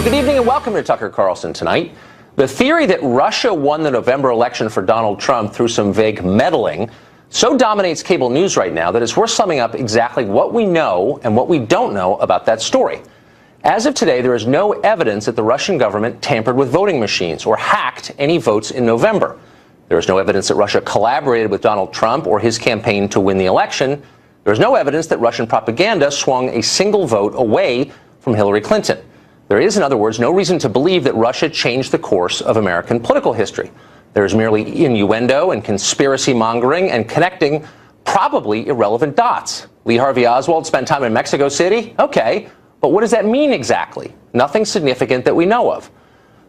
Well, good evening and welcome to Tucker Carlson Tonight. The theory that Russia won the November election for Donald Trump through some vague meddling so dominates cable news right now that it's worth summing up exactly what we know and what we don't know about that story. As of today, there is no evidence that the Russian government tampered with voting machines or hacked any votes in November. There is no evidence that Russia collaborated with Donald Trump or his campaign to win the election. There is no evidence that Russian propaganda swung a single vote away from Hillary Clinton. There is, in other words, no reason to believe that Russia changed the course of American political history. There is merely innuendo and conspiracy mongering and connecting probably irrelevant dots. Lee Harvey Oswald spent time in Mexico City? Okay, but what does that mean exactly? Nothing significant that we know of.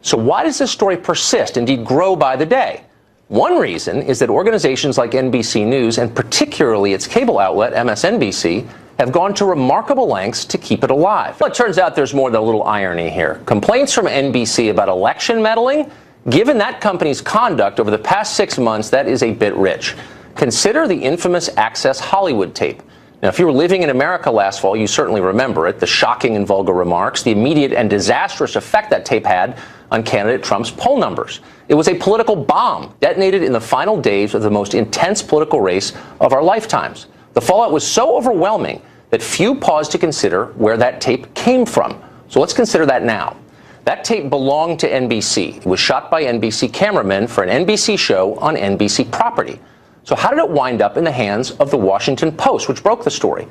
So why does this story persist, indeed grow by the day? One reason is that organizations like NBC News, and particularly its cable outlet, MSNBC, have gone to remarkable lengths to keep it alive. Well, it turns out there's more than a little irony here. Complaints from NBC about election meddling? Given that company's conduct over the past 6 months, that is a bit rich. Consider the infamous Access Hollywood tape. Now, if you were living in America last fall, you certainly remember it. The shocking and vulgar remarks, the immediate and disastrous effect that tape had on candidate Trump's poll numbers. It was a political bomb detonated in the final days of the most intense political race of our lifetimes. The fallout was so overwhelming that few paused to consider where that tape came from. So let's consider that now. That tape belonged to NBC. It was shot by NBC cameramen for an NBC show on NBC property. So how did it wind up in the hands of the Washington Post, which broke the story?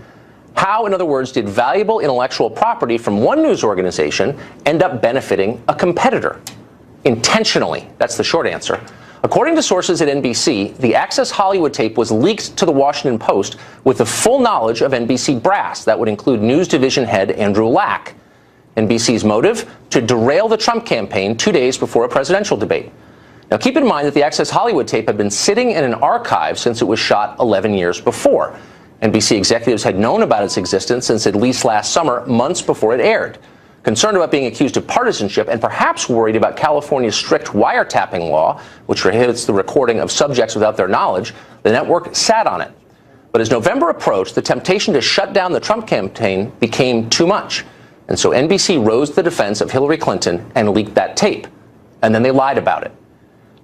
How, in other words, did valuable intellectual property from one news organization end up benefiting a competitor? Intentionally. That's the short answer. According to sources at NBC, the Access Hollywood tape was leaked to the Washington Post with the full knowledge of NBC brass. That would include news division head Andrew Lack. NBC's motive? To derail the Trump campaign 2 days before a presidential debate. Now, keep in mind that the Access Hollywood tape had been sitting in an archive since it was shot 11 years before. NBC executives had known about its existence since at least last summer, months before it aired. Concerned about being accused of partisanship and perhaps worried about California's strict wiretapping law, which prohibits the recording of subjects without their knowledge, the network sat on it. But as November approached, the temptation to shut down the Trump campaign became too much. And so NBC rose to the defense of Hillary Clinton and leaked that tape. And then they lied about it.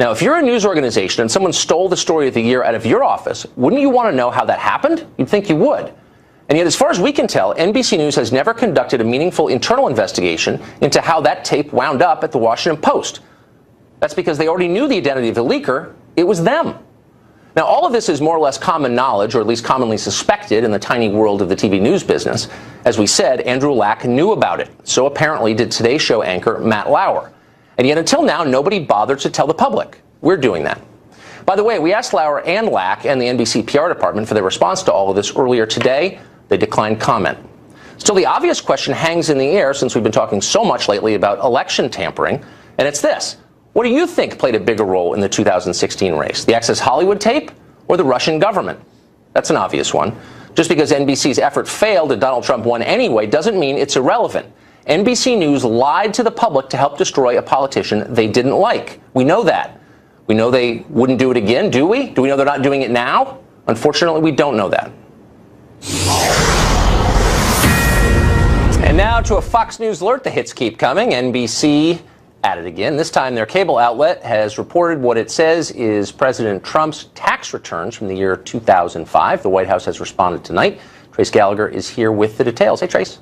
Now, if you're a news organization and someone stole the story of the year out of your office, wouldn't you want to know how that happened? You'd think you would. And yet, as far as we can tell, NBC News has never conducted a meaningful internal investigation into how that tape wound up at the Washington Post. That's because they already knew the identity of the leaker. It was them. Now, all of this is more or less common knowledge, or at least commonly suspected in the tiny world of the TV news business. As we said, Andrew Lack knew about it. So apparently did Today's Show anchor Matt Lauer. And yet, until now, nobody bothered to tell the public. We're doing that. By the way, we asked Lauer and Lack and the NBC PR department for their response to all of this earlier today. They declined comment. Still, the obvious question hangs in the air since we've been talking so much lately about election tampering, and it's this. What do you think played a bigger role in the 2016 race? The Access Hollywood tape or the Russian government? That's an obvious one. Just because NBC's effort failed and Donald Trump won anyway doesn't mean it's irrelevant. NBC News lied to the public to help destroy a politician they didn't like. We know that. We know they wouldn't do it again, do we? Do we know they're not doing it now? Unfortunately, we don't know that. And now to a Fox News alert. The hits keep coming. NBC at it again. This time their cable outlet has reported what it says is President Trump's tax returns from the year 2005. The White House has responded tonight. Trace Gallagher is here with the details. Hey, Trace.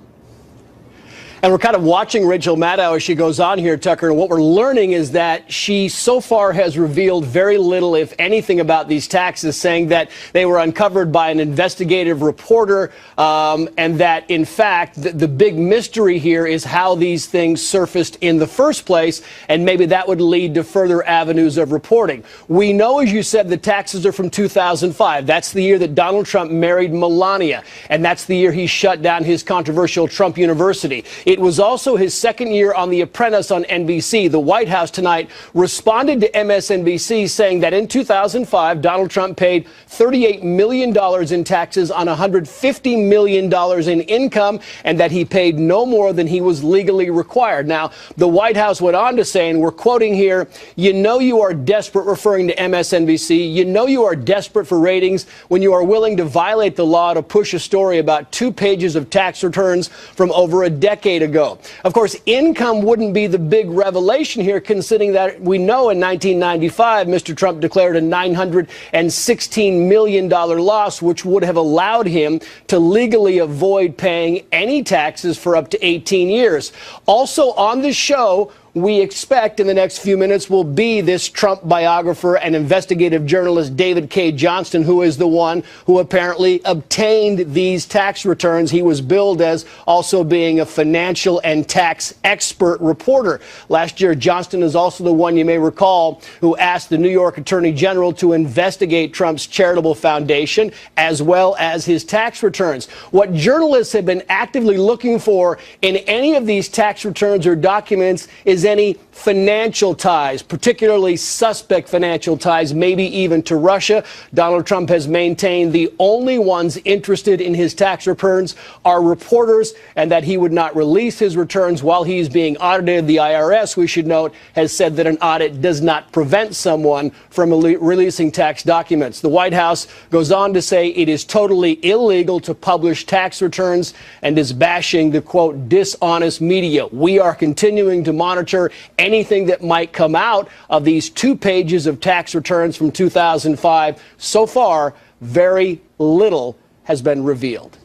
And we're kind of watching Rachel Maddow as she goes on here, Tucker. And what we're learning is that she so far has revealed very little, if anything, about these taxes, saying that they were uncovered by an investigative reporter and that, in fact, the big mystery here is how these things surfaced in the first place. And maybe that would lead to further avenues of reporting. We know, as you said, the taxes are from 2005. That's the year that Donald Trump married Melania. And that's the year he shut down his controversial Trump University. It was also his second year on The Apprentice on NBC. The White House tonight responded to MSNBC saying that in 2005, Donald Trump paid $38 million in taxes on $150 million in income, and that he paid no more than he was legally required. Now, the White House went on to say, and we're quoting here, "You know you are desperate," referring to MSNBC, "you know you are desperate for ratings when you are willing to violate the law to push a story about 2 pages of tax returns from over a decade decade ago. Of course, income wouldn't be the big revelation here, considering that we know in 1995, Mr. Trump declared a $916 million loss, which would have allowed him to legally avoid paying any taxes for up to 18 years. Also on the show, we expect in the next few minutes will be this Trump biographer and investigative journalist David K. Johnston, who is the one who apparently obtained these tax returns. He was billed as also being a financial and tax expert reporter. Last year, Johnston is also the one, you may recall, who asked the New York Attorney General to investigate Trump's charitable foundation as well as his tax returns. What journalists have been actively looking for in any of these tax returns or documents is any financial ties, particularly suspect financial ties, maybe even to Russia. Donald Trump has maintained the only ones interested in his tax returns are reporters, and that he would not release his returns while he's being audited. The IRS, we should note, has said that an audit does not prevent someone from releasing tax documents. The White House goes on to say it is totally illegal to publish tax returns and is bashing the, quote, dishonest media. We are continuing to monitor anything that might come out of these 2 pages of tax returns from 2005. So far, very little has been revealed.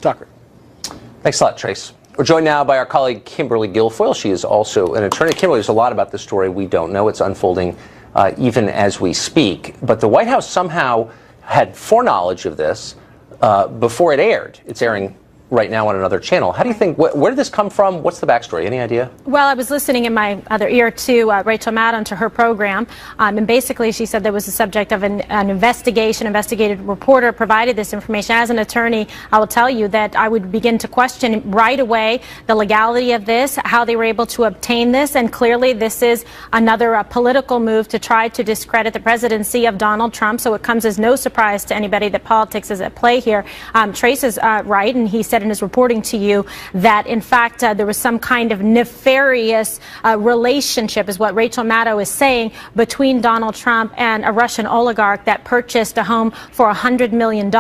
Tucker. Thanks a lot, Trace. We're joined now by our colleague Kimberly Guilfoyle. She is also an attorney. Kimberly, there's a lot about this story we don't know. It's unfolding even as we speak. But the White House somehow had foreknowledge of this before it aired. It's airing right now on another channel. How do you think, where did this come from? What's the backstory? Any idea? Well, I was listening in my other ear to Rachel Maddow, to her program, and basically she said there was the subject of an investigation. Investigative reporter provided this information. As an attorney, I will tell you that I would begin to question right away the legality of this, how they were able to obtain this, and clearly this is another political move to try to discredit the presidency of Donald Trump, so it comes as no surprise to anybody that politics is at play here. Trace is right, and he said in his reporting to you that, in fact, there was some kind of nefarious relationship, is what Rachel Maddow is saying, between Donald Trump and a Russian oligarch that purchased a home for $100 million.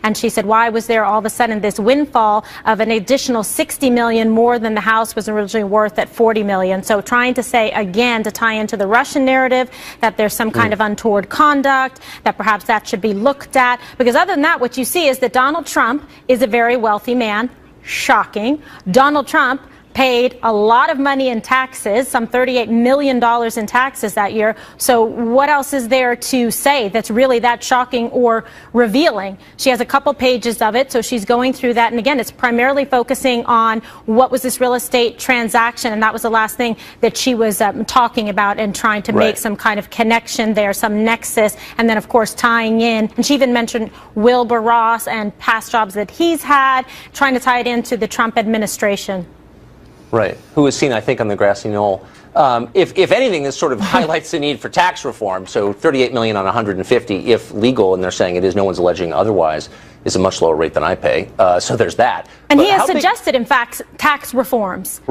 And she said, why was there all of a sudden this windfall of an additional $60 million more than the house was originally worth at $40 million? So trying to say, again, to tie into the Russian narrative, that there's some kind of untoward conduct, that perhaps that should be looked at. Because other than that, what you see is that Donald Trump is a very wealthy man. Shocking. Donald Trump paid a lot of money in taxes, some $38 million in taxes that year. So what else is there to say that's really that shocking or revealing? She has a couple pages of it, so she's going through that. And again, it's primarily focusing on what was this real estate transaction, and that was the last thing that she was talking about, and trying to make some kind of connection there, some nexus, and then, of course, tying in. And she even mentioned Wilbur Ross and past jobs that he's had, trying to tie it into the Trump administration. Right. Who was seen, I think, on the grassy knoll. If anything, this sort of highlights the need for tax reform. So $38 million on 150, if legal, and they're saying it is, no one's alleging otherwise, is a much lower rate than I pay. So there's that. And but he has suggested, in fact, tax reforms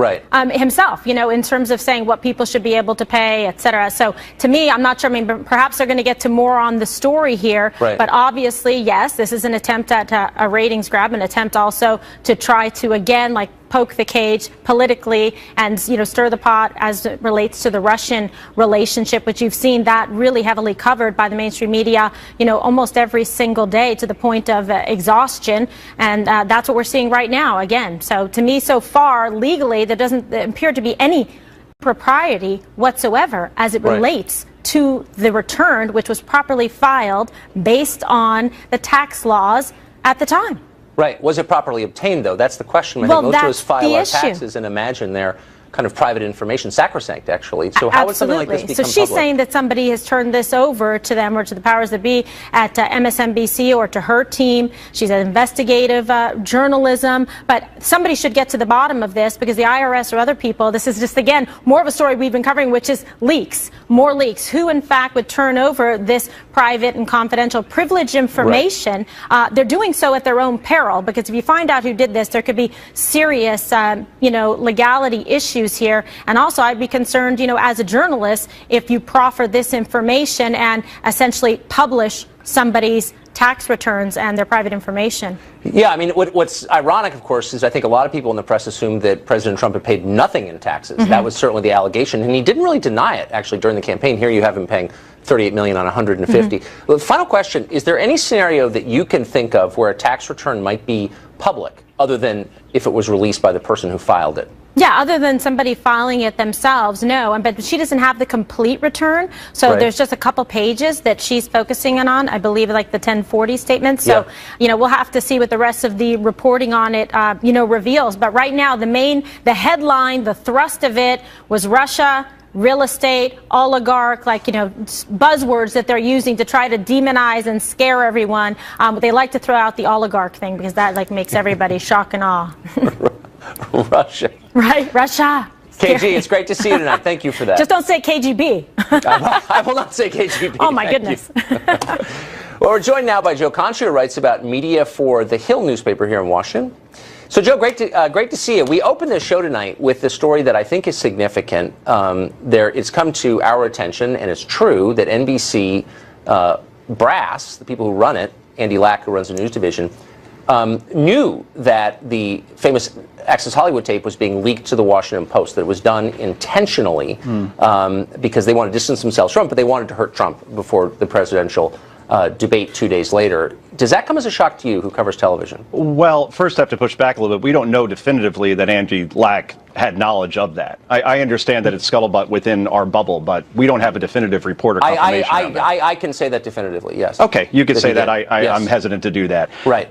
himself, you know, in terms of saying what people should be able to pay, et cetera. So to me, I'm not sure. I mean, perhaps they're going to get to more on the story here. Right. But obviously, yes, this is an attempt at a ratings grab, an attempt also to try to, again, like, poke the cage politically and, you know, stir the pot as it relates to the Russian relationship, which you've seen that really heavily covered by the mainstream media, you know, almost every single day, to the point of exhaustion. And that's what we're seeing right now again. So to me, so far, legally, there doesn't appear to be any propriety whatsoever as it relates to the return, which was properly filed based on the tax laws at the time. Right. Was it properly obtained, though? That's the question. I think most of us file our taxes and imagine they're kind of private information, sacrosanct, actually. So how would something like this become public? So she's saying that somebody has turned this over to them, or to the powers that be at MSNBC, or to her team. She's an investigative journalism, but somebody should get to the bottom of this, because the IRS or other people, this is just, again, more of a story we've been covering, which is leaks, more leaks. Who, in fact, would turn over this private and confidential privileged information? They're doing so at their own peril, because if you find out who did this, there could be serious, you know, legality issues here. And also, I'd be concerned, you know, as a journalist, if you proffer this information and essentially publish somebody's tax returns and their private information. Yeah, I mean, what's ironic, of course, is I think a lot of people in the press assumed that President Trump had paid nothing in taxes. That was certainly the allegation, and he didn't really deny it, actually, during the campaign. Here you have him paying $38 million on 150. The final question, is there any scenario that you can think of where a tax return might be public, other than if it was released by the person who filed it? Yeah, other than somebody filing it themselves, no. But she doesn't have the complete return, so there's just a couple pages that she's focusing on, I believe, like the 1040 statement. So, we'll have to see what the rest of the reporting on it, reveals. But right now, the headline, the thrust of it was Russia, real estate, oligarch, buzzwords that they're using to try to demonize and scare everyone. But they like to throw out the oligarch thing because that makes everybody shock and awe. Russia. Right, Russia. KG, it's great to see you tonight. Thank you for that. Just don't say KGB. I will not say KGB. Oh, my goodness. Well, we're joined now by Joe Concha, who writes about media for The Hill newspaper here in Washington. So, Joe, great to see you. We opened this show tonight with a story that I think is significant. It's come to our attention, and it's true, that NBC brass, the people who run it, Andy Lack, who runs the news division, knew that the famous Access Hollywood tape was being leaked to the Washington Post, that it was done intentionally because they wanted to distance themselves from Trump, but they wanted to hurt Trump before the presidential debate 2 days later. Does that come as a shock to you, who covers television? Well, first I have to push back a little bit. We don't know definitively that Andy Lack had knowledge of that. I understand that it's scuttlebutt within our bubble, but we don't have a definitive report or confirmation of that. I can say that definitively, yes. Okay, you could say that. Yes. I'm hesitant to do that. Right.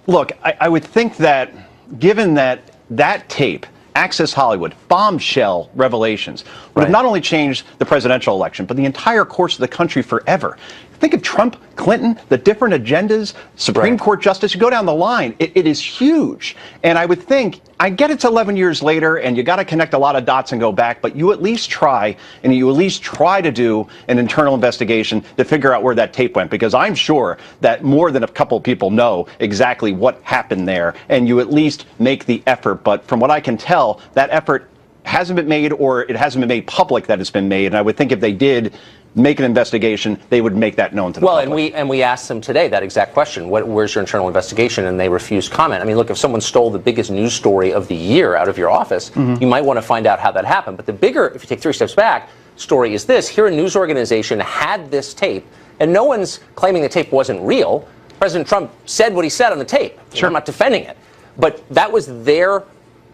Look, I would think that given that tape, Access Hollywood, bombshell revelations, would have not only changed the presidential election, but the entire course of the country forever. Think of Trump, Clinton, the different agendas, Supreme Court justice, you go down the line. It is huge. And I would think, I get it's 11 years later and you got to connect a lot of dots and go back, but you at least try, and you at least try to do an internal investigation to figure out where that tape went, because I'm sure that more than a couple of people know exactly what happened there, and you at least make the effort. But from what I can tell, that effort hasn't been made, or it hasn't been made public that it's been made. And I would think if they did make an investigation, they would make that known to the public. Well, and we asked them today that exact question. Where's your internal investigation? And they refused comment. I mean, look, if someone stole the biggest news story of the year out of your office, you might want to find out how that happened. But the bigger, if you take 3 steps back, story is this. Here, a news organization had this tape, and no one's claiming the tape wasn't real. President Trump said what he said on the tape. Sure. I'm not defending it. But that was their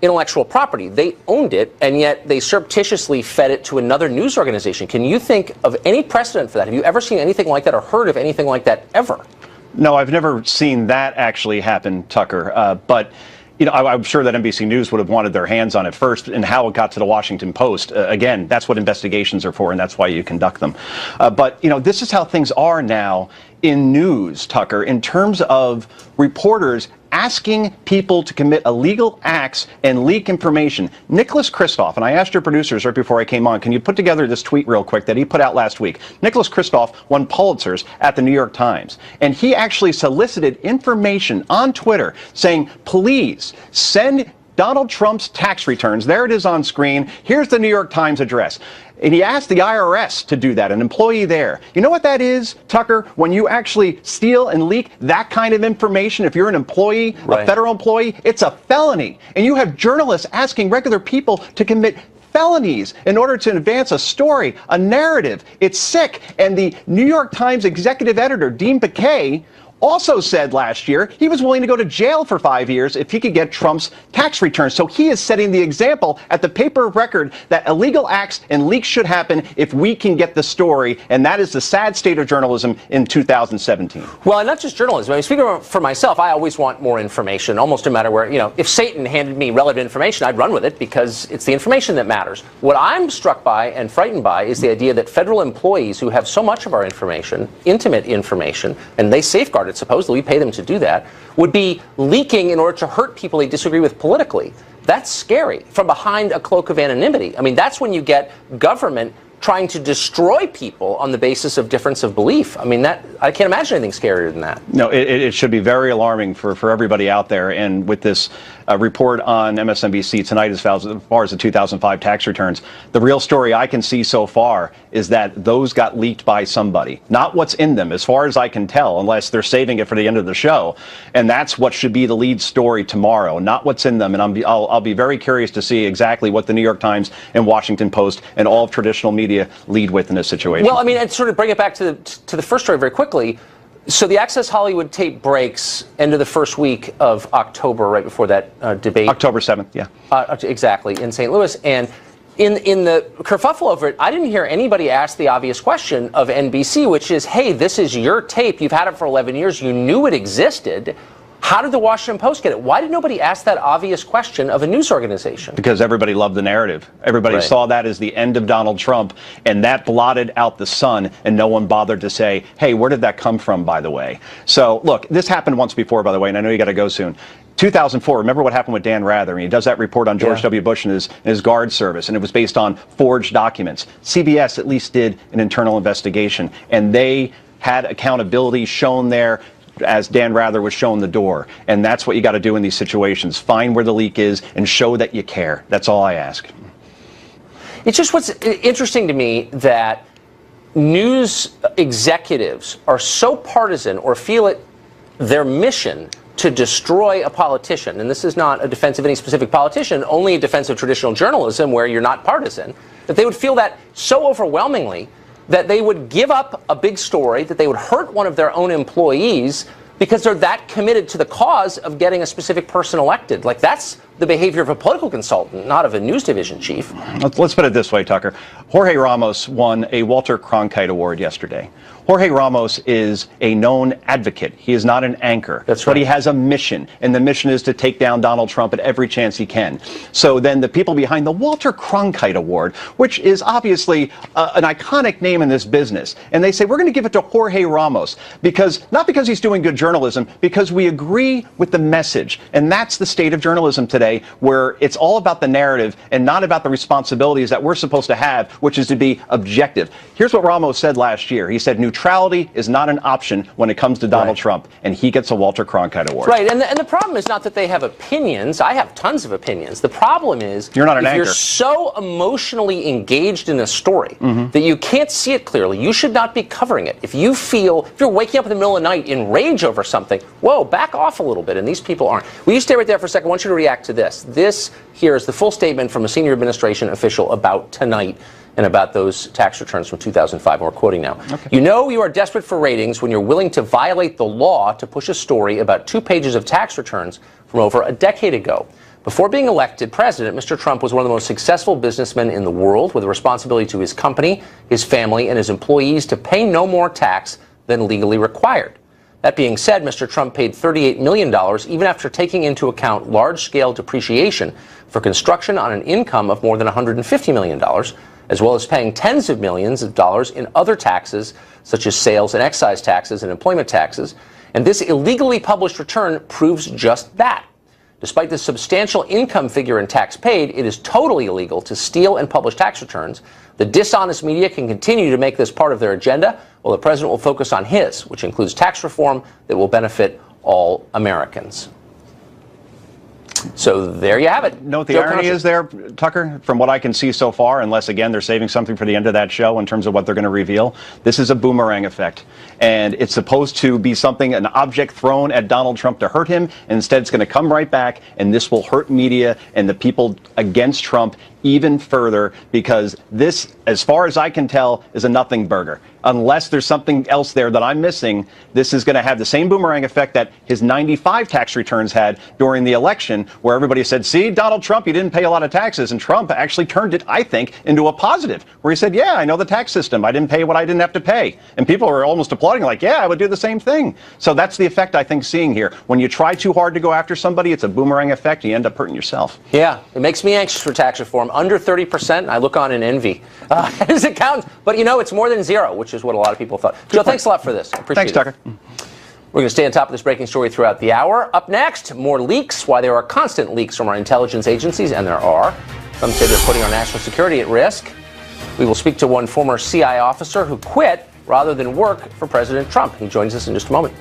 intellectual property. They owned it, and yet they surreptitiously fed it to another news organization. Can you think of any precedent for that? Have you ever seen anything like that or heard of anything like that ever? No, I've never seen that actually happen, Tucker. But I'm sure that NBC News would have wanted their hands on it first, and how it got to the Washington Post. Again, that's what investigations are for, and that's why you conduct them. But this is how things are now in news, Tucker, in terms of reporters asking people to commit illegal acts and leak information. Nicholas Kristof, and I asked your producers right before I came on, can you put together this tweet real quick that he put out last week? Nicholas Kristof won Pulitzers at the New York Times, and he actually solicited information on Twitter saying, please send Donald Trump's tax returns. There it is on screen. Here's the New York Times address. And he asked the IRS to do that, an employee there. You know what that is, Tucker? When you actually steal and leak that kind of information, if you're an employee, a federal employee, it's a felony. And you have journalists asking regular people to commit felonies in order to advance a story, a narrative. It's sick. And the New York Times executive editor, Dean Baquet, also said last year he was willing to go to jail for 5 years if he could get Trump's tax returns. So he is setting the example at the paper of record that illegal acts and leaks should happen if we can get the story. And that is the sad state of journalism in 2017. Well, and not just journalism. I mean, speaking for myself, I always want more information, almost no matter where. If Satan handed me relevant information, I'd run with it because it's the information that matters. What I'm struck by and frightened by is the idea that federal employees who have so much of our information, intimate information, and they safeguard it, supposedly we pay them to do that, would be leaking in order to hurt people they disagree with politically. That's scary. From behind a cloak of anonymity. I mean, that's when you get government trying to destroy people on the basis of difference of belief. I mean, I can't imagine anything scarier than that. No, it should be very alarming for everybody out there. And with this report on MSNBC tonight, as far as the 2005 tax returns, the real story I can see so far is that those got leaked by somebody. Not what's in them, as far as I can tell, unless they're saving it for the end of the show. And that's what should be the lead story tomorrow, not what's in them. And I'll be very curious to see exactly what the New York Times and Washington Post and all of traditional media lead with in this situation. Well, I mean, and sort of bring it back to the first story very quickly. So the Access Hollywood tape breaks end of the first week of October, right before that debate. October 7th, yeah. Exactly, in St. Louis. And in the kerfuffle over it, I didn't hear anybody ask the obvious question of NBC, which is, hey, this is your tape. You've had it for 11 years. You knew it existed. How did the Washington Post get it? Why did nobody ask that obvious question of a news organization? Because everybody loved the narrative. Everybody saw that as the end of Donald Trump, and that blotted out the sun, and no one bothered to say, hey, where did that come from, by the way? So, look, this happened once before, by the way, and I know you got to go soon. 2004, remember what happened with Dan Rather? I mean, he does that report on George W. Bush and his guard service, and it was based on forged documents. CBS at least did an internal investigation, and they had accountability shown there, as Dan Rather was shown the door. And that's what you got to do in these situations. Find where the leak is and show that you care. That's all I ask. It's just what's interesting to me that news executives are so partisan or feel it their mission to destroy a politician. And this is not a defense of any specific politician, only a defense of traditional journalism where you're not partisan, that they would feel that so overwhelmingly that they would give up a big story, that they would hurt one of their own employees because they're that committed to the cause of getting a specific person elected. Like, that's the behavior of a political consultant, not of a news division chief. Let's put it this way, Tucker. Jorge Ramos won a Walter Cronkite Award yesterday. Jorge Ramos is a known advocate. He is not an anchor. That's right. But he has a mission, and the mission is to take down Donald Trump at every chance he can. So then the people behind the Walter Cronkite Award, which is obviously an iconic name in this business, and they say, we're going to give it to Jorge Ramos, not because he's doing good journalism, because we agree with the message. And that's the state of journalism today, where it's all about the narrative and not about the responsibilities that we're supposed to have, which is to be objective. Here's what Ramos said last year. He said, neutrality is not an option when it comes to Donald Trump, and he gets a Walter Cronkite Award. Right, and the problem is not that they have opinions. I have tons of opinions. The problem is you're not an anchor. You're so emotionally engaged in a story that you can't see it clearly. You should not be covering it. If you're waking up in the middle of the night in rage over something, whoa, back off a little bit, and these people aren't. Will you stay right there for a second? I want you to react to this. This here is the full statement from a senior administration official about tonight and about those tax returns from 2005. We're quoting now. Okay. You know you are desperate for ratings when you're willing to violate the law to push a story about 2 pages of tax returns from over a decade ago. Before being elected president, Mr. Trump was one of the most successful businessmen in the world, with a responsibility to his company, his family, and his employees to pay no more tax than legally required. That being said, Mr. Trump paid $38 million even after taking into account large-scale depreciation for construction on an income of more than $150 million, as well as paying tens of millions of dollars in other taxes, such as sales and excise taxes and employment taxes. And this illegally published return proves just that. Despite the substantial income figure and tax paid, it is totally illegal to steal and publish tax returns. The dishonest media can continue to make this part of their agenda, while the president will focus on his, which includes tax reform that will benefit all Americans. So there you have it. Know what the irony is there, Tucker? From what I can see so far, unless, again, they're saving something for the end of that show in terms of what they're going to reveal, this is a boomerang effect. And it's supposed to be an object thrown at Donald Trump to hurt him. And instead, it's going to come right back, and this will hurt media and the people against Trump even further, because this, as far as I can tell, is a nothing burger. Unless there's something else there that I'm missing, this is going to have the same boomerang effect that his 95 tax returns had during the election, where everybody said, see, Donald Trump, you didn't pay a lot of taxes. And Trump actually turned it, I think, into a positive, where he said, yeah, I know the tax system. I didn't pay what I didn't have to pay. And people were almost applauding, like, yeah, I would do the same thing. So that's the effect I think seeing here. When you try too hard to go after somebody, it's a boomerang effect. You end up hurting yourself. Yeah, it makes me anxious for tax reform. Under 30%, I look on in envy. As it counts. But, you know, it's more than zero, which is what a lot of people thought. Joe, thanks a lot for this. I appreciate it. Thanks, Tucker. We're going to stay on top of this breaking story throughout the hour. Up next, more leaks, why there are constant leaks from our intelligence agencies, and there are. Some say they're putting our national security at risk. We will speak to one former CIA officer who quit rather than work for President Trump. He joins us in just a moment.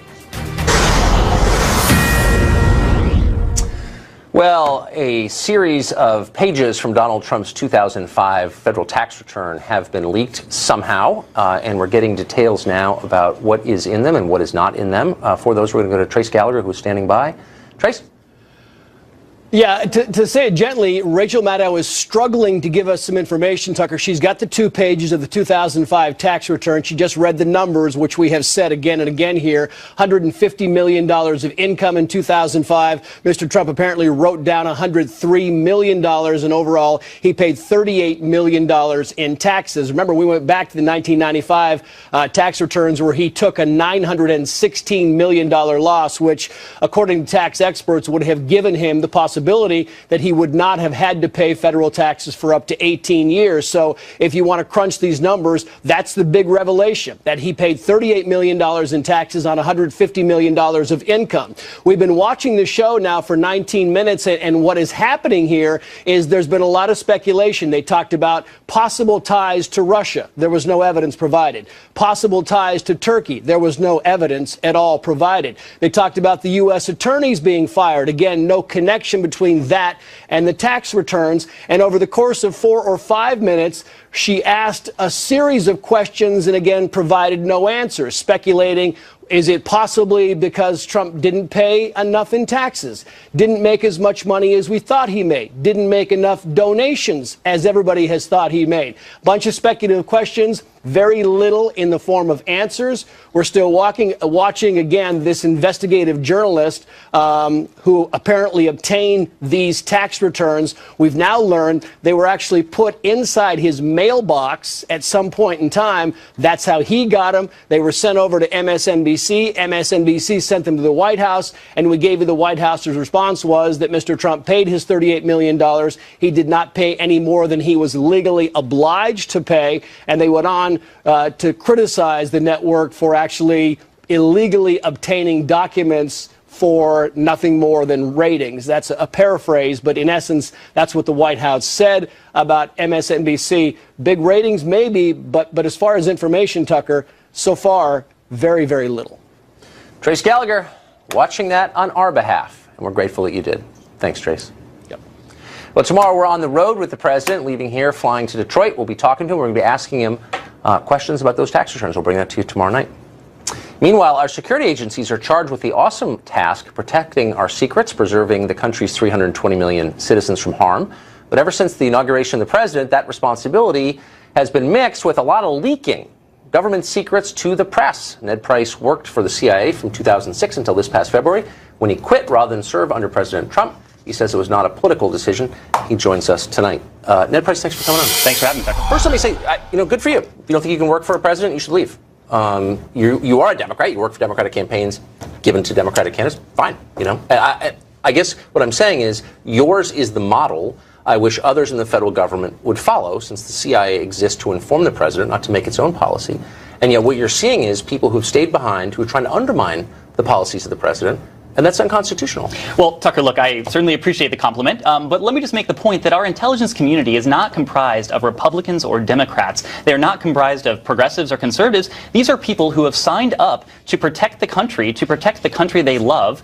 Well, a series of pages from Donald Trump's 2005 federal tax return have been leaked somehow, and we're getting details now about what is in them and what is not in them. For those, we're going to go to Trace Gallagher, who's standing by. Trace? Yeah, to say it gently, Rachel Maddow is struggling to give us some information, Tucker. She's got the 2 pages of the 2005 tax return. She just read the numbers, which we have said again and again here. $150 million of income in 2005. Mr. Trump apparently wrote down $103 million, and overall he paid $38 million in taxes. Remember, we went back to the 1995 tax returns where he took a $916 million loss, which, according to tax experts, would have given him the possibility that he would not have had to pay federal taxes for up to 18 years. So if you want to crunch these numbers, that's the big revelation, that he paid $38 million in taxes on $150 million of income. We've been watching the show now for 19 minutes, and what is happening here is there's been a lot of speculation. They talked about possible ties to Russia. There was no evidence provided. Possible ties to Turkey. There was no evidence at all provided. They talked about the U.S. attorneys being fired. Again, no connection between that and the tax returns. And over the course of 4 or 5 minutes, she asked a series of questions and again provided no answers, speculating, is it possibly because Trump didn't pay enough in taxes, didn't make as much money as we thought he made, didn't make enough donations as everybody has thought he made? Bunch of speculative questions, very little in the form of answers. We're still watching again this investigative journalist who apparently obtained these tax returns. We've now learned they were actually put inside his mailbox at some point in time. That's how he got them. They were sent over to MSNBC. MSNBC sent them to the White House, and we gave you the White House's response was that Mr. Trump paid his $38 million. He did not pay any more than he was legally obliged to pay, and they went on to criticize the network for actually illegally obtaining documents for nothing more than ratings. That's a paraphrase, but in essence, that's what the White House said about MSNBC. Big ratings, maybe, but as far as information, Tucker, so far, very, very little. Trace Gallagher, watching that on our behalf, and we're grateful that you did. Thanks, Trace. Yep. Well, tomorrow we're on the road with the president, leaving here, flying to Detroit. We'll be talking to him. We're going to be asking him questions about those tax returns. We'll bring that to you tomorrow night. Meanwhile, our security agencies are charged with the awesome task of protecting our secrets, preserving the country's 320 million citizens from harm. But ever since the inauguration of the president, that responsibility has been mixed with a lot of leaking government secrets to the press. Ned Price worked for the CIA from 2006 until this past February, when he quit rather than serve under President Trump. He says it was not a political decision. He joins us tonight. Ned Price, thanks for coming on. Thanks for having me, Tucker. First, let me say, good for you. If you don't think you can work for a president, you should leave. You are a Democrat. You work for Democratic campaigns given to Democratic candidates. Fine. I guess what I'm saying is yours is the model I wish others in the federal government would follow, since the CIA exists to inform the president, not to make its own policy. And yet what you're seeing is people who've stayed behind, who are trying to undermine the policies of the president. And that's unconstitutional. Well, Tucker, look, I certainly appreciate the compliment, but let me just make the point that our intelligence community is not comprised of Republicans or Democrats. They're not comprised of progressives or conservatives. These are people who have signed up to protect the country they love,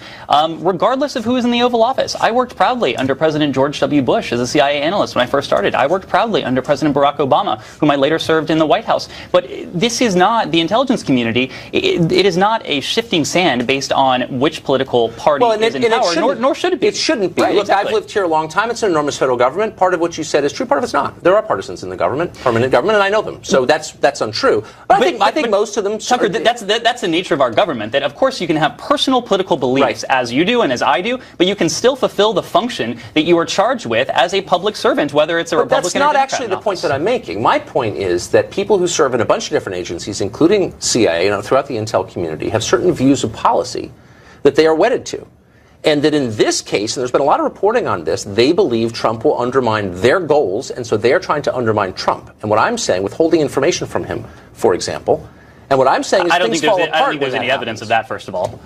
regardless of who is in the Oval Office. I worked proudly under President George W. Bush as a CIA analyst when I first started. I worked proudly under President Barack Obama, whom I later served in the White House. But this is not the intelligence community. It is not a shifting sand based on which political party is in power, nor should it be. It shouldn't be. Right, Look, exactly. I've lived here a long time. It's an enormous federal government. Part of what you said is true. Part of it's not. There are partisans in the government, permanent government, and I know them. So that's untrue. But I think most of them. Tucker, that's the nature of our government. That of course you can have personal political beliefs, as you do and as I do, but you can still fulfill the function that you are charged with as a public servant, whether it's a Republican or Democrat. That's not actually the point that I'm making. My point is that people who serve in a bunch of different agencies, including CIA, throughout the intel community, have certain views of policy that they are wedded to. And that in this case, and there's been a lot of reporting on this, they believe Trump will undermine their goals, and so they are trying to undermine Trump. And what I'm saying, withholding information from him, for example, and what I'm saying is things fall apart. I don't think there's any evidence of that, first of all.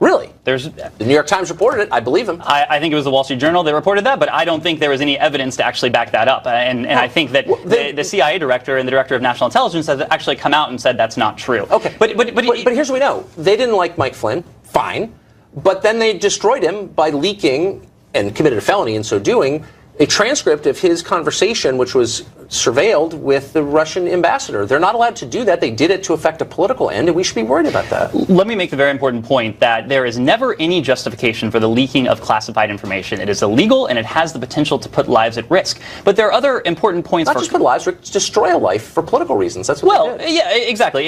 Really? The New York Times reported it. I believe him. I think it was the Wall Street Journal that reported that, but I don't think there was any evidence to actually back that up. And I think that the CIA director and the director of national intelligence has actually come out and said that's not true. Okay. But here's what we know. They didn't like Mike Flynn. Fine. But then they destroyed him by leaking, and committed a felony in so doing, a transcript of his conversation, which was surveilled with the Russian ambassador. They're not allowed to do that. They did it to affect a political end, and we should be worried about that. Let me make the very important point that there is never any justification for the leaking of classified information. It is illegal, and it has the potential to put lives at risk. But there are other important points. Not just put lives, but destroy a life for political reasons. That's what they did. Yeah, exactly.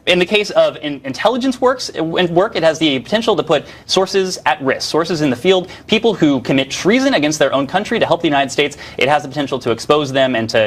In the case of intelligence work, it has the potential to put sources at risk, sources in the field, people who commit treason against their own country to help the United States. It has the potential to expose them and to,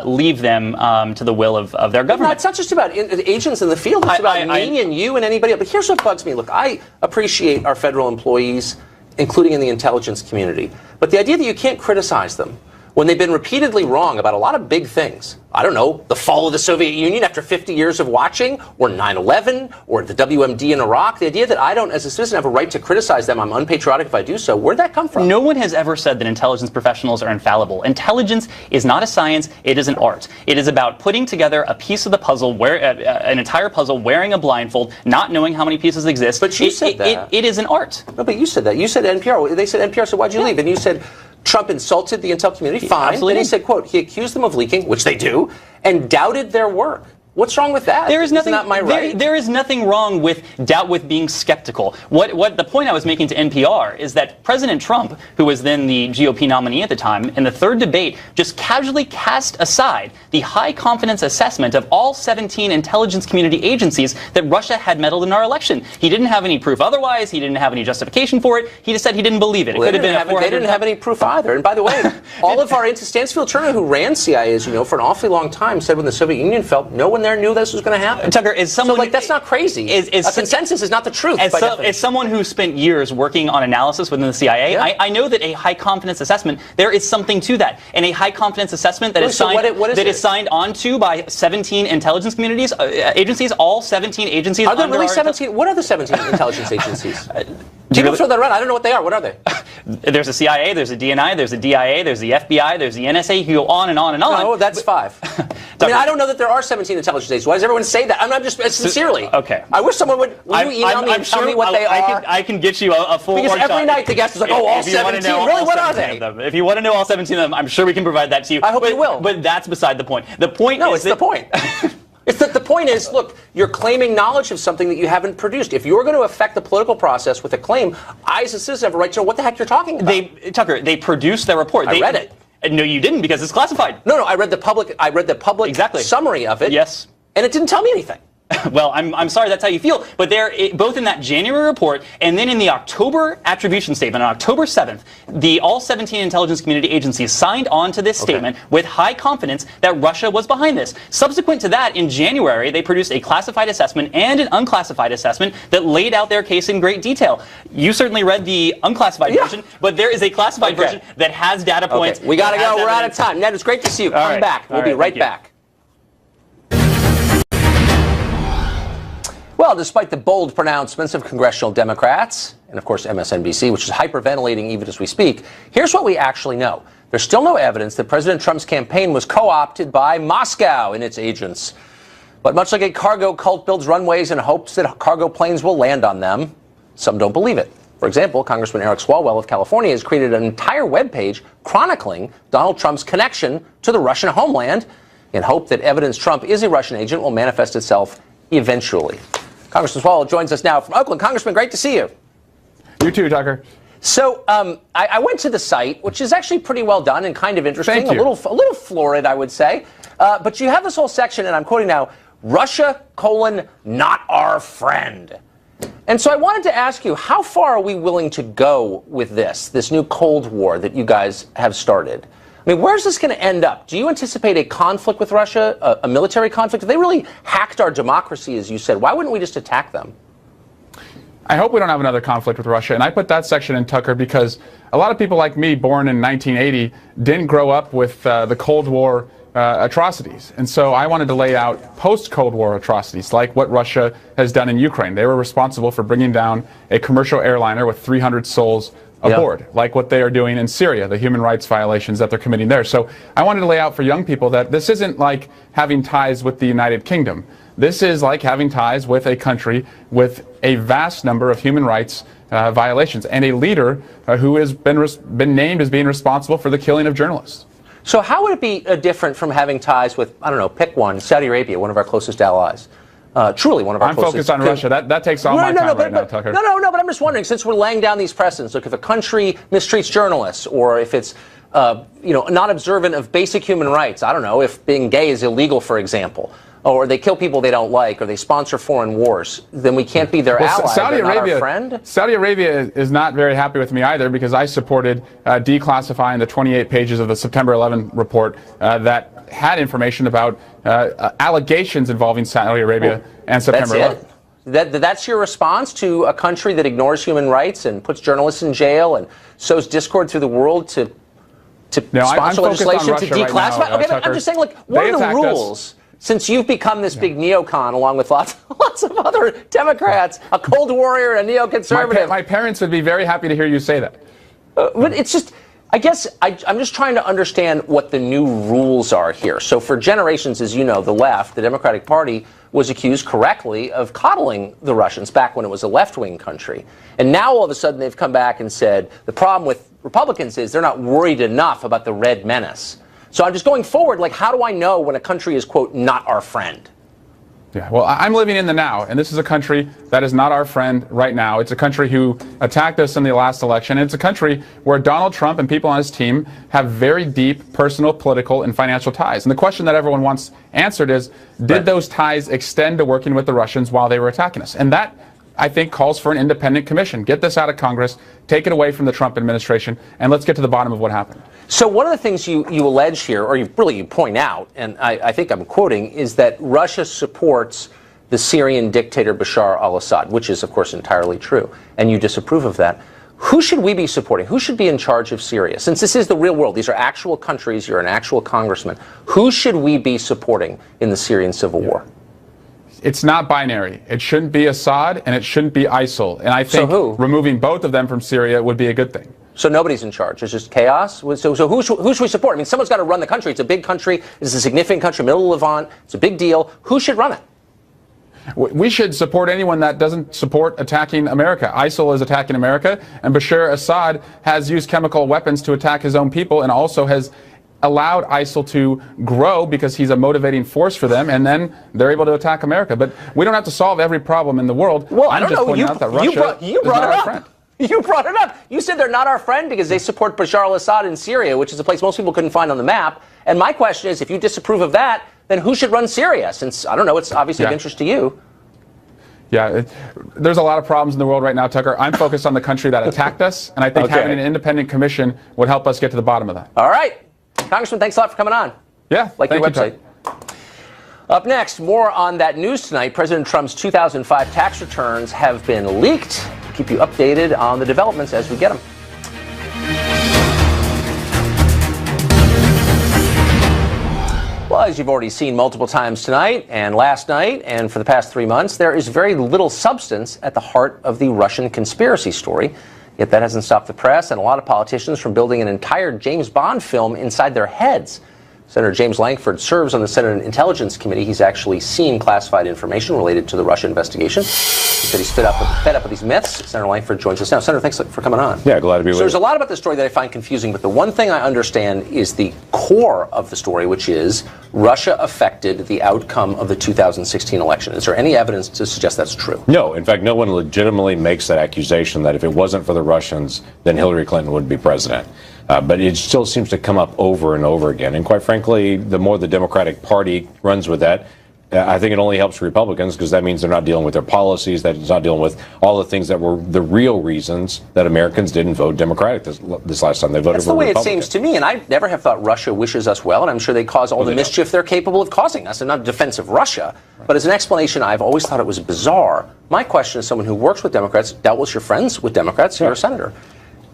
leave them to the will of their government. No, it's not just about agents in the field. It's about me and you and anybody else. But here's what bugs me. Look, I appreciate our federal employees, including in the intelligence community. But the idea that you can't criticize them when they've been repeatedly wrong about a lot of big things. I don't know, the fall of the Soviet Union after 50 years of watching, or 9/11, or the WMD in Iraq. The idea that I don't, as a citizen, have a right to criticize them, I'm unpatriotic if I do so, where'd that come from? No one has ever said that intelligence professionals are infallible. Intelligence is not a science, it is an art. It is about putting together a piece of the puzzle, an entire puzzle, wearing a blindfold, not knowing how many pieces exist. But you said that. It is an art. No, but you said that. You said NPR. They said NPR, so why'd you leave? And you said Trump insulted the intel community. Fine. Absolutely. And he said, quote, he accused them of leaking, which they do, and doubted their work. What's wrong with that? There is nothing. Isn't that my right? There is nothing wrong with doubt, with being skeptical. What the point I was making to NPR is that President Trump, who was then the GOP nominee at the time, in the third debate, just casually cast aside the high confidence assessment of all 17 intelligence community agencies that Russia had meddled in our election. He didn't have any proof otherwise. He didn't have any justification for it. He just said he didn't believe it. Well, they didn't have any proof either. And by the way, all of our Stansfield Turner, who ran CIA, as you know, for an awfully long time, said when the Soviet Union fell, no one there knew this was going to happen. Tucker, is someone so that's not crazy. A consensus is not the truth. As someone who spent years working on analysis within the CIA, yeah. I know that a high confidence assessment, there is something to that, and a high confidence assessment that is signed onto by 17 intelligence communities agencies, all 17 agencies. Are there really 17? What are the 17 intelligence agencies? People throw that around. I don't know what they are. What are they? There's a CIA, there's a DNI, there's a DIA, there's the FBI, there's the NSA. You go on and on and on. No, that's 5. I mean, I don't know that there are 17 intelligence agencies. Why does everyone say that? I'm not just sincerely. Okay. I wish someone would email me and tell me what they are. I can get you a full. Because every night the guest is like, all 17. Really, what are they? If you want to know all 17 of them, I'm sure we can provide that to you. I hope you will. But that's beside the point. The point. No, it's the point. It's that the point is, look, you're claiming knowledge of something that you haven't produced. If you're going to affect the political process with a claim, I, as a citizen, have a right to know what the heck you're talking about. Tucker, they produced their report. I read it. No, you didn't, because it's classified. No, I read the public summary of it. Yes. And it didn't tell me anything. Well, I'm sorry that's how you feel, but both in that January report and then in the October attribution statement on October 7th, all 17 intelligence community agencies signed on to this statement with high confidence that Russia was behind this. Subsequent to that, in January, they produced a classified assessment and an unclassified assessment that laid out their case in great detail. You certainly read the unclassified version, but there is a classified version that has data points. We got to go. We're out of time. Ned, it's great to see you. Come back. We'll be right back. Well, despite the bold pronouncements of congressional Democrats, and of course MSNBC, which is hyperventilating even as we speak, here's what we actually know. There's still no evidence that President Trump's campaign was co-opted by Moscow and its agents. But much like a cargo cult builds runways in hopes that cargo planes will land on them, some don't believe it. For example, Congressman Eric Swalwell of California has created an entire webpage chronicling Donald Trump's connection to the Russian homeland in hope that evidence Trump is a Russian agent will manifest itself eventually. Congressman Swalwell joins us now from Oakland. Congressman, great to see you. You too, Tucker. So I went to the site, which is actually pretty well done and kind of interesting. Thank you. A little florid, I would say. But you have this whole section, and I'm quoting now, Russia, not our friend. And so I wanted to ask you, how far are we willing to go with this new Cold War that you guys have started? I mean, where's this going to end up? Do you anticipate a conflict with Russia, a military conflict? If they really hacked our democracy, as you said, why wouldn't we just attack them? I hope we don't have another conflict with Russia. And I put that section in, Tucker, because a lot of people like me, born in 1980, didn't grow up with the Cold War atrocities. And so I wanted to lay out post-Cold War atrocities, like what Russia has done in Ukraine. They were responsible for bringing down a commercial airliner with 300 souls aboard, like what they are doing in Syria, the human rights violations that they're committing there. So I wanted to lay out for young people that this isn't like having ties with the United Kingdom. This is like having ties with a country with a vast number of human rights violations and a leader who has been named as being responsible for the killing of journalists. So how would it be different from having ties with, I don't know, pick one, Saudi Arabia, one of our closest allies? Truly one of our I'm closest. focused on Russia. That takes all my time right now, Tucker. No, but I'm just wondering, since we're laying down these precedents, look, if a country mistreats journalists, or if it's, not observant of basic human rights, I don't know, if being gay is illegal, for example, or they kill people they don't like, or they sponsor foreign wars, then we can't be their ally, Saudi not Arabia, our friend? Saudi Arabia is not very happy with me either, because I supported declassifying the 28 pages of the September 11 report that had information about allegations involving Saudi Arabia and September 11. That's your response to a country that ignores human rights and puts journalists in jail and sows discord through the world to sponsor legislation to declassify? Right now, okay, but I'm just saying, like, what are the rules? Since you've become this big neocon, along with lots of other Democrats, a Cold Warrior, a neoconservative. My parents would be very happy to hear you say that. But it's just, I guess, I'm just trying to understand what the new rules are here. So for generations, as you know, the left, the Democratic Party, was accused correctly of coddling the Russians back when it was a left-wing country. And now all of a sudden they've come back and said the problem with Republicans is they're not worried enough about the red menace. So I'm just going forward, like, how do I know when a country is, quote, not our friend? Yeah, well, I'm living in the now, and this is a country that is not our friend right now. It's a country who attacked us in the last election. It's a country where Donald Trump and people on his team have very deep personal, political, and financial ties. And the question that everyone wants answered is, did those ties extend to working with the Russians while they were attacking us? And that, I think, calls for an independent commission. Get this out of Congress, take it away from the Trump administration, and let's get to the bottom of what happened. So one of the things you allege here, or you point out, and I think I'm quoting, is that Russia supports the Syrian dictator Bashar al-Assad, which is, of course, entirely true, and you disapprove of that. Who should we be supporting? Who should be in charge of Syria? Since this is the real world, these are actual countries, you're an actual congressman, who should we be supporting in the Syrian civil war? It's not binary. It shouldn't be Assad, and it shouldn't be ISIL. And I think removing both of them from Syria would be a good thing. So nobody's in charge. It's just chaos. So who should we support? I mean, someone's got to run the country. It's a big country. It's a significant country, middle of Levant. It's a big deal. Who should run it? We should support anyone that doesn't support attacking America. ISIL is attacking America, and Bashar Assad has used chemical weapons to attack his own people, and also has allowed ISIL to grow because he's a motivating force for them, and then they're able to attack America. But we don't have to solve every problem in the world. Well, I'm just pointing out that Russia is not our friend. You brought it up. You said they're not our friend because they support Bashar al-Assad in Syria, which is a place most people couldn't find on the map. And my question is, if you disapprove of that, then who should run Syria? Since, I don't know, it's obviously of interest to you. Yeah, there's a lot of problems in the world right now, Tucker. I'm focused on the country that attacked us, and I think having an independent commission would help us get to the bottom of that. All right. Congressman, thanks a lot for coming on. Yeah, like your website. Up next, more on that news tonight. President Trump's 2005 tax returns have been leaked. Keep you updated on the developments as we get them. Well, as you've already seen multiple times tonight and last night and for the past 3 months, there is very little substance at the heart of the Russian conspiracy story. Yet that hasn't stopped the press and a lot of politicians from building an entire James Bond film inside their heads. Senator James Lankford serves on the Senate Intelligence Committee. He's actually seen classified information related to the Russia investigation. He said he's fed up with these myths. Senator Lankford joins us now. Senator, thanks for coming on. Yeah, glad to be with you. So there's a lot about the story that I find confusing, but the one thing I understand is the core of the story, which is Russia affected the outcome of the 2016 election. Is there any evidence to suggest that's true? No. In fact, no one legitimately makes that accusation that if it wasn't for the Russians, then Hillary Clinton would be president. But it still seems to come up over and over again. And quite frankly, the more the Democratic Party runs with that, I think it only helps Republicans because that means they're not dealing with their policies, that it's not dealing with all the things that were the real reasons that Americans didn't vote Democratic this last time. They voted for Republican. That's the way it seems to me, and I never have thought Russia wishes us well, and I'm sure they cause all the mischief they're capable of causing us, and not in defense of Russia. But as an explanation, I've always thought it was bizarre. My question is, someone who works with Democrats, dealt with your friends with Democrats, you're a senator.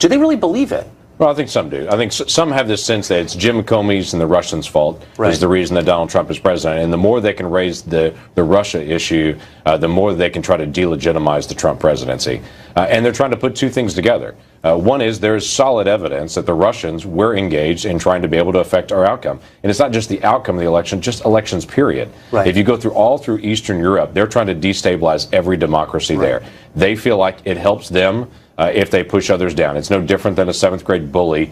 Do they really believe it? Well, I think some do. I think some have this sense that it's Jim Comey's and the Russians' fault is the reason that Donald Trump is president. And the more they can raise the Russia issue, the more they can try to delegitimize the Trump presidency. And they're trying to put two things together. One is there's solid evidence that the Russians were engaged in trying to be able to affect our outcome. And it's not just the outcome of the election, just elections, period. Right. If you go through Eastern Europe, they're trying to destabilize every democracy there. They feel like it helps them if they push others down. It's no different than a 7th grade bully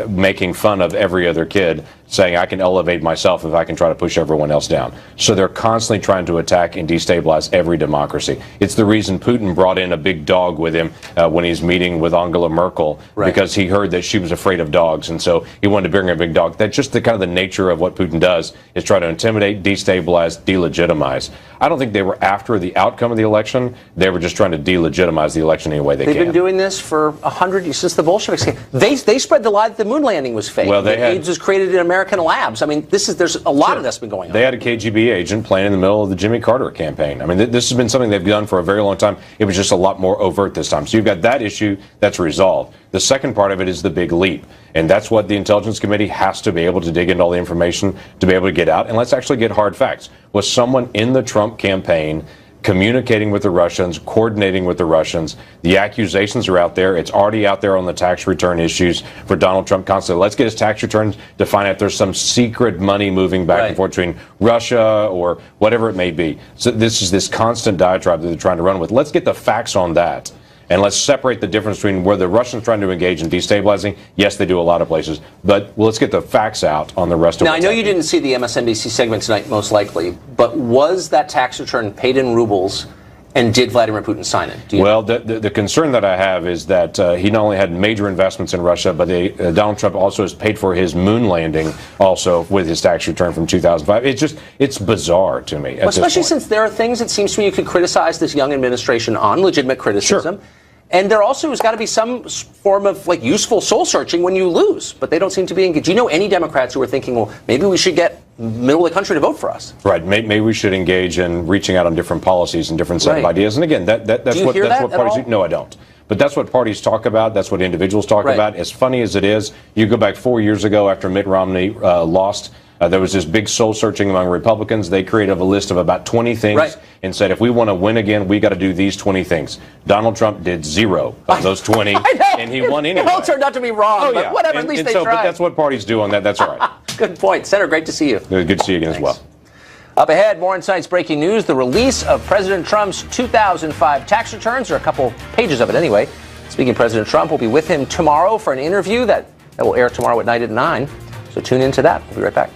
making fun of every other kid, saying I can elevate myself if I can try to push everyone else down. So they're constantly trying to attack and destabilize every democracy. It's the reason Putin brought in a big dog with him when he's meeting with Angela Merkel, because he heard that she was afraid of dogs, and so he wanted to bring her a big dog. That's just the kind of the nature of what Putin does, is try to intimidate, destabilize, delegitimize. I don't think they were after the outcome of the election. They were just trying to delegitimize the election any way they can. They've been doing this for 100 years, since the Bolsheviks came. They spread the lie that the moon landing was fake. Well, AIDS was created in American labs. I mean, there's a lot of this been going on. They had a KGB agent playing in the middle of the Jimmy Carter campaign. I mean, this has been something they've done for a very long time. It was just a lot more overt this time. So you've got that issue that's resolved. The second part of it is the big leap. And that's what the Intelligence Committee has to be able to dig into all the information to be able to get out. And let's actually get hard facts. Was someone in the Trump campaign communicating with the Russians, coordinating with the Russians? The accusations are out there. It's already out there on the tax return issues for Donald Trump constantly. Let's get his tax returns to find out if there's some secret money moving back and forth between Russia or whatever it may be. So this is this constant diatribe that they're trying to run with. Let's get the facts on that. And let's separate the difference between where the Russians trying to engage in destabilizing. Yes, they do a lot of places, but let's get the facts out on the rest of it. Now, I know you didn't see the MSNBC segment tonight, most likely, but was that tax return paid in rubles, and did Vladimir Putin sign it? Well, the concern that I have is that he not only had major investments in Russia, but Donald Trump also has paid for his moon landing also with his tax return from 2005. It's bizarre to me. Well, especially since there are things, it seems to me, you could criticize this young administration on, legitimate criticism. Sure. And there also has got to be some form of useful soul searching when you lose, but they don't seem to be engaged. Do you know any Democrats who are thinking, well, maybe we should get middle of the country to vote for us? Right. Maybe we should engage in reaching out on different policies and different set of ideas. And again, that's what parties do. No, I don't. But that's what parties talk about. That's what individuals talk about. As funny as it is, you go back 4 years ago after Mitt Romney lost. There was this big soul searching among Republicans. They created a list of about 20 things and said, if we want to win again, we got to do these 20 things. Donald Trump did 0 of those 20, and he won anyway. It all turned out to be wrong, but whatever, at least they tried. But that's what parties do on that. That's all right. Good point. Senator, great to see you. Good to see you again as well. Up ahead, more Insights breaking news, the release of President Trump's 2005 tax returns, or a couple pages of it anyway. Speaking of President Trump, we'll be with him tomorrow for an interview that will air tomorrow at night at 9. So tune into that. We'll be right back.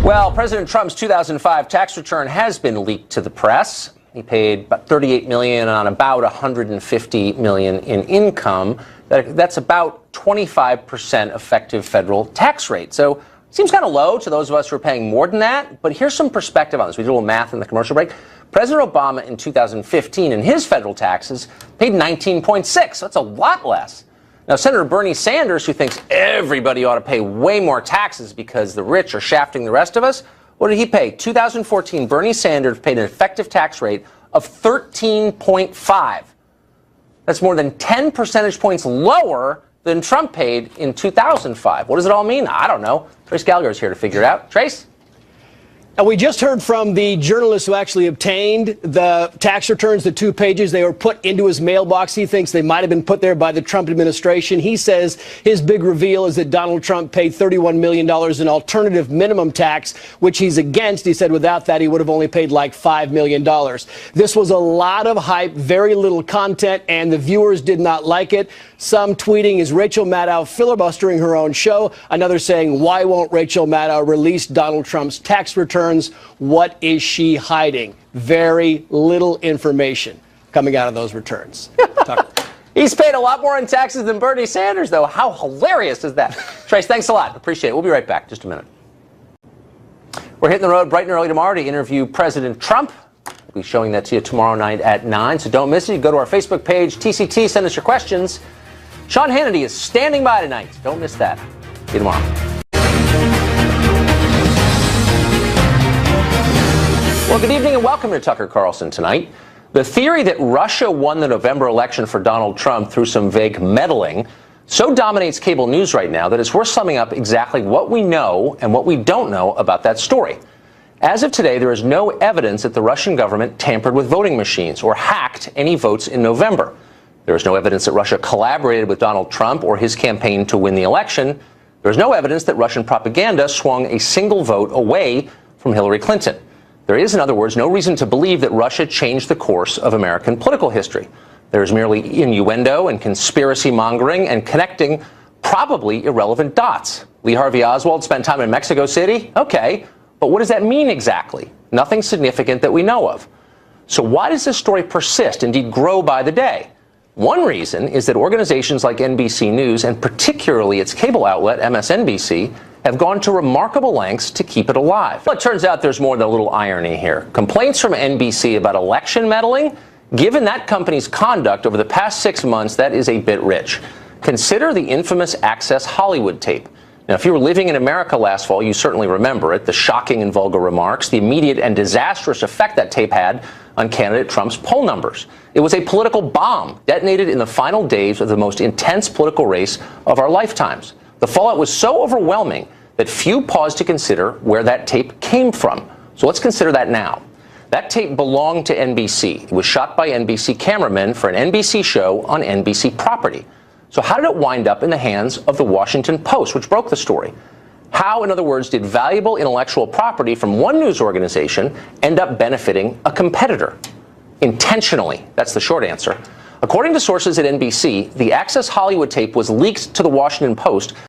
Well, President Trump's 2005 tax return has been leaked to the press. He paid about $38 million on about $150 million in income. That's about 25% effective federal tax rate. So it seems kind of low to those of us who are paying more than that. But here's some perspective on this. We did a little math in the commercial break. President Obama in 2015 in his federal taxes paid 19.6. So that's a lot less. Now, Senator Bernie Sanders, who thinks everybody ought to pay way more taxes because the rich are shafting the rest of us, what did he pay? 2014, Bernie Sanders paid an effective tax rate of 13.5. That's more than 10 percentage points lower than Trump paid in 2005. What does it all mean? I don't know. Trace Gallagher is here to figure it out. Trace? And we just heard from the journalist who actually obtained the tax returns, the 2 pages. They were put into his mailbox. He thinks they might have been put there by the Trump administration. He says his big reveal is that Donald Trump paid $31 million in alternative minimum tax, which he's against. He said without that, he would have only paid like $5 million. This was a lot of hype, very little content, and the viewers did not like it. Some tweeting, is Rachel Maddow filibustering her own show? Another saying, why won't Rachel Maddow release Donald Trump's tax returns? What is she hiding? Very little information coming out of those returns. He's paid a lot more in taxes than Bernie Sanders, though. How hilarious is that? Trace, thanks a lot. Appreciate it. We'll be right back. Just a minute. We're hitting the road bright and early tomorrow to interview President Trump. We'll be showing that to you tomorrow night at 9, so don't miss it. You go to our Facebook page, TCT, send us your questions. Sean Hannity is standing by tonight. Don't miss that. See you tomorrow. Well, good evening and welcome to Tucker Carlson Tonight. The theory that Russia won the November election for Donald Trump through some vague meddling so dominates cable news right now that it's worth summing up exactly what we know and what we don't know about that story. As of today, there is no evidence that the Russian government tampered with voting machines or hacked any votes in November. There is no evidence that Russia collaborated with Donald Trump or his campaign to win the election. There is no evidence that Russian propaganda swung a single vote away from Hillary Clinton. There is, in other words, no reason to believe that Russia changed the course of American political history. There is merely innuendo and conspiracy mongering and connecting probably irrelevant dots. Lee Harvey Oswald spent time in Mexico City? Okay, but what does that mean exactly? Nothing significant that we know of. So why does this story persist, indeed grow by the day? One reason is that organizations like NBC News, and particularly its cable outlet, MSNBC, have gone to remarkable lengths to keep it alive. Well, it turns out there's more than a little irony here. Complaints from NBC about election meddling? Given that company's conduct over the past 6 months, that is a bit rich. Consider the infamous Access Hollywood tape. Now, if you were living in America last fall, you certainly remember it, the shocking and vulgar remarks, the immediate and disastrous effect that tape had on candidate Trump's poll numbers. It was a political bomb detonated in the final days of the most intense political race of our lifetimes. The fallout was so overwhelming that few paused to consider where that tape came from. So let's consider that now. That tape belonged to NBC. It was shot by NBC cameramen for an NBC show on NBC property. So how did it wind up in the hands of the Washington Post, which broke the story? How, in other words, did valuable intellectual property from one news organization end up benefiting a competitor? Intentionally. That's the short answer. According to sources at NBC, the Access Hollywood tape was leaked to the Washington Post